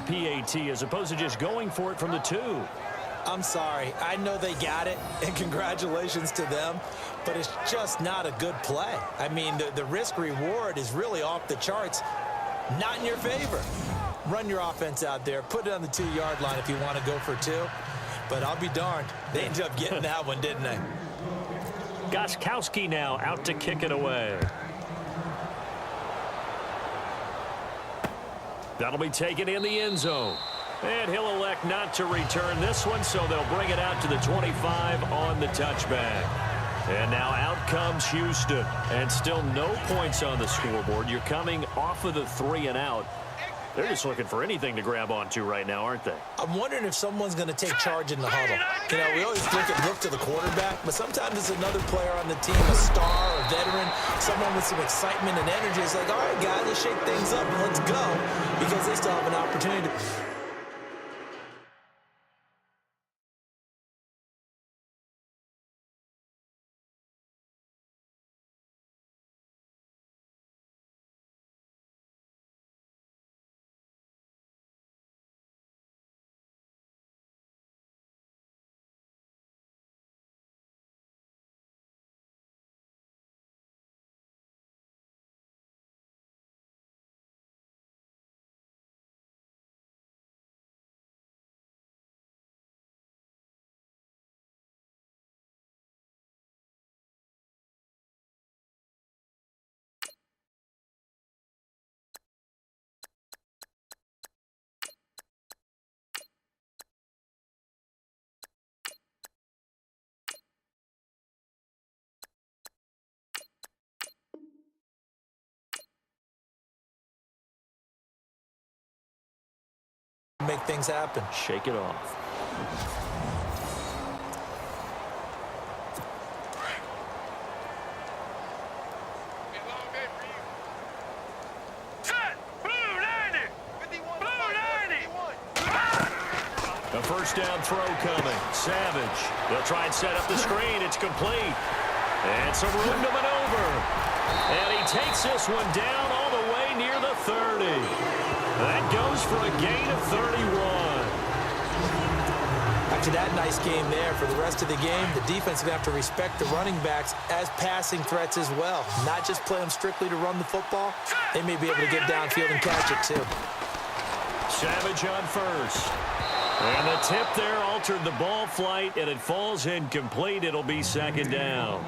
PAT as opposed to just going for it from the 2. I'm sorry. I know they got it, and congratulations to them, but it's just not a good play. I mean, the risk-reward is really off the charts, not in your favor. Run your offense out there. Put it on the 2-yard line if you want to go for 2, but I'll be darned. They ended up getting that one, didn't they? Gostkowski now out to kick it away. That'll be taken in the end zone. And he'll elect not to return this one, so they'll bring it out to the 25 on the touchback. And now out comes Houston. And still no points on the scoreboard. You're coming off of the 3 and out. They're just looking for anything to grab onto right now, aren't they? I'm wondering if someone's going to take charge in the huddle. You know, we always look to the quarterback, but sometimes it's another player on the team, a star, a veteran, someone with some excitement and energy. It's like, all right, guys, let's shake things up and let's go, because they still have an opportunity to... make things happen. Shake it off. A first down throw coming. Savage. They'll try and set up the screen. It's complete. And some room to maneuver. And he takes this one down all the way near the 30. That goes for a gain of 31. After that nice game there, for the rest of the game, the defense is going to have to respect the running backs as passing threats as well. Not just play them strictly to run the football. They may be able to get downfield and catch it too. Savage on first. And the tip there altered the ball flight, and it falls incomplete. It'll be second down.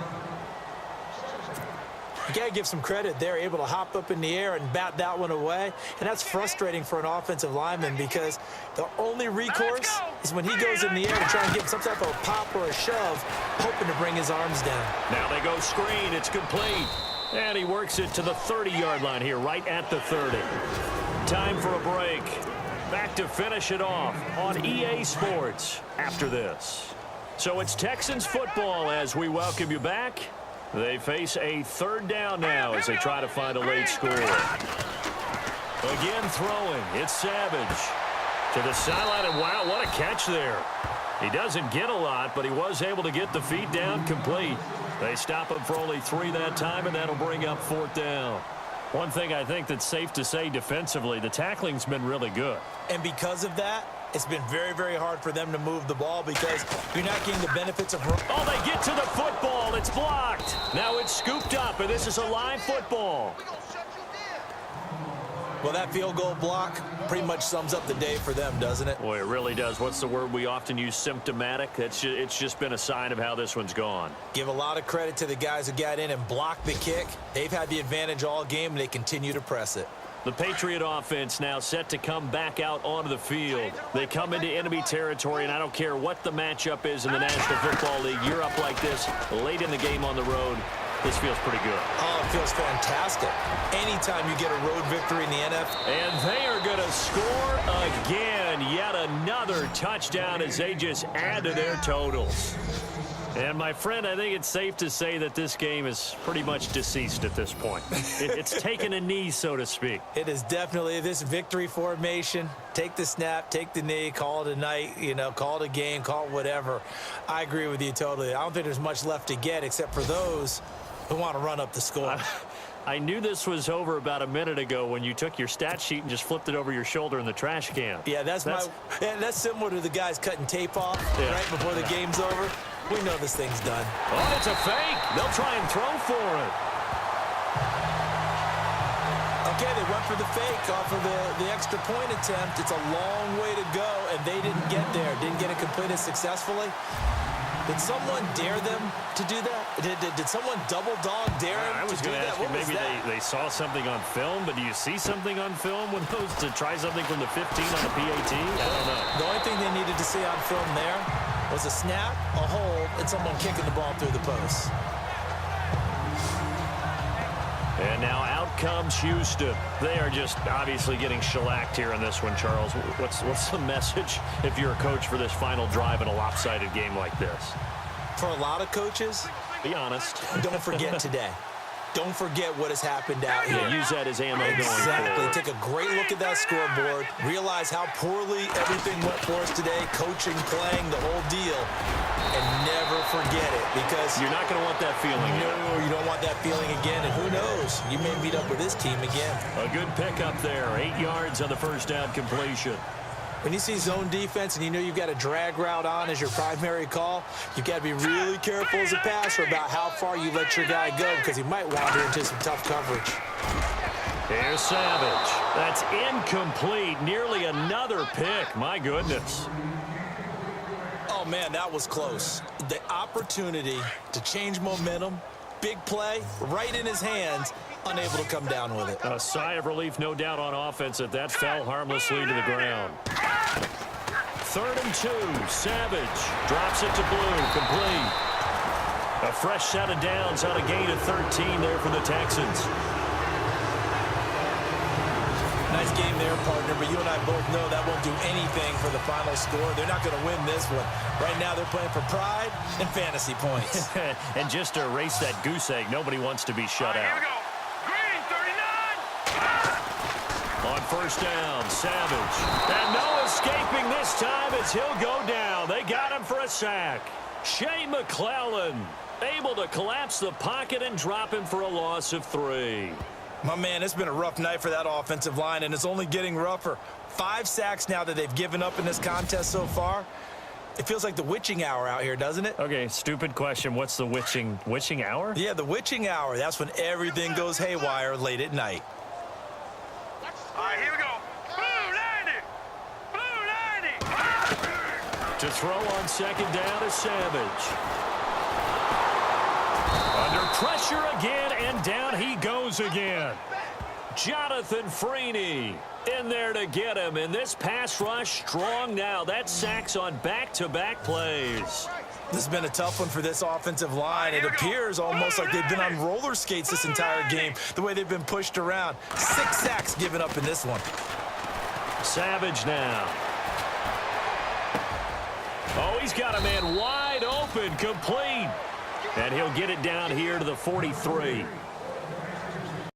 You got to give some credit. They're able to hop up in the air and bat that one away. And that's frustrating for an offensive lineman because the only recourse is when he goes in the air to try and get some type of a pop or a shove, hoping to bring his arms down. Now they go screen. It's complete. And he works it to the 30-yard line here, right at the 30. Time for a break. Back to finish it off on EA Sports after this. So it's Texans football as we welcome you back. They face a third down now as they try to find a late score. Again throwing. It's Savage to the sideline, and wow, what a catch there. He doesn't get a lot, but he was able to get the feet down complete. They stop him for only 3 that time, and that'll bring up 4th down. One thing I think that's safe to say defensively, the tackling's been really good. And because of that, it's been very, very hard for them to move the ball because you're not getting the benefits of... Oh, they get to the football. It's blocked. Now it's scooped up, and this is a live football. Well, that field goal block pretty much sums up the day for them, doesn't it? Boy, it really does. What's the word we often use? Symptomatic. It's just been a sign of how this one's gone. Give a lot of credit to the guys who got in and blocked the kick. They've had the advantage all game, and they continue to press it. The Patriot offense now set to come back out onto the field. They come into enemy territory, and I don't care what the matchup is in the National Football League. You're up like this late in the game on the road. This feels pretty good. Oh, it feels fantastic. Anytime you get a road victory in the NFL. And they are going to score again. Yet another touchdown as they just add to their totals. And, my friend, I think it's safe to say that this game is pretty much deceased at this point. It's taken a knee, so to speak. It is definitely this victory formation. Take the snap, take the knee, call it a night, call it a game, call it whatever. I agree with you totally. I don't think there's much left to get except for those who want to run up the score. I knew this was over about a minute ago when you took your stat sheet and just flipped it over your shoulder in the trash can. Yeah, that's similar to the guys cutting tape off right before the game's over. We know this thing's done. Oh, it's a fake. They'll try and throw for it. Okay, they went for the fake off of the extra point attempt. It's a long way to go, and they didn't get there. Didn't get it completed successfully. Did someone dare them to do that? Did someone double dog dare them I was to do going to that? ask you, maybe they saw something on film, but do you see something on film with those to try something from the 15 on a PAT? I don't know. The only thing they needed to see on film there was a snap, a hold, and someone kicking the ball through the post. And now out comes Houston. They are just obviously getting shellacked here in this one, Charles. What's the message if you're a coach for this final drive in a lopsided game like this? For a lot of coaches, be honest. Don't forget today. Don't forget what has happened out here. Yeah, use that as ammo going forward. Exactly. Take a great look at that scoreboard. Realize how poorly everything went for us today. Coaching, playing, the whole deal. And never forget it, because you're not going to want that feeling. No, you don't want that feeling again. And who knows? You may meet up with this team again. A good pickup there. 8 yards on the first down completion. When you see zone defense and you know you've got a drag route on as your primary call, you've got to be really careful as a passer about how far you let your guy go, because he might wander into some tough coverage. Here's Savage. That's incomplete. Nearly another pick. My goodness. Oh, man, that was close. The opportunity to change momentum, big play, right in his hands, unable to come down with it. A sigh of relief, no doubt, on offense that fell harmlessly to the ground. 3rd and 2. Savage drops it to Blue. Complete. A fresh set of downs on a gain of 13 there for the Texans. Nice game there, partner, but you and I both know that won't do anything for the final score. They're not going to win this one. Right now, they're playing for pride and fantasy points. And just to erase that goose egg, nobody wants to be shut out. Here we go. Green, 39. On first down, Savage. And no escaping this time as he'll go down. They got him for a sack. Shea McClellan able to collapse the pocket and drop him for a loss of 3. My man, it's been a rough night for that offensive line, and it's only getting rougher. 5 sacks now that they've given up in this contest so far. It feels like the witching hour out here, doesn't it? Okay, stupid question. What's the witching hour? Yeah, the witching hour. That's when everything goes haywire late at night. All right, here we go. Blue 90. Blue 90. To throw on second down is Savage. Under pressure again, and down he goes again. Jonathan Freeney in there to get him, and this pass rush strong now. That sacks on back-to-back plays. This has been a tough one for this offensive line. It appears almost like they've been on roller skates this entire game, the way they've been pushed around. 6 sacks given up in this one. Savage now. Oh, he's got a man wide open, complete. And he'll get it down here to the 43.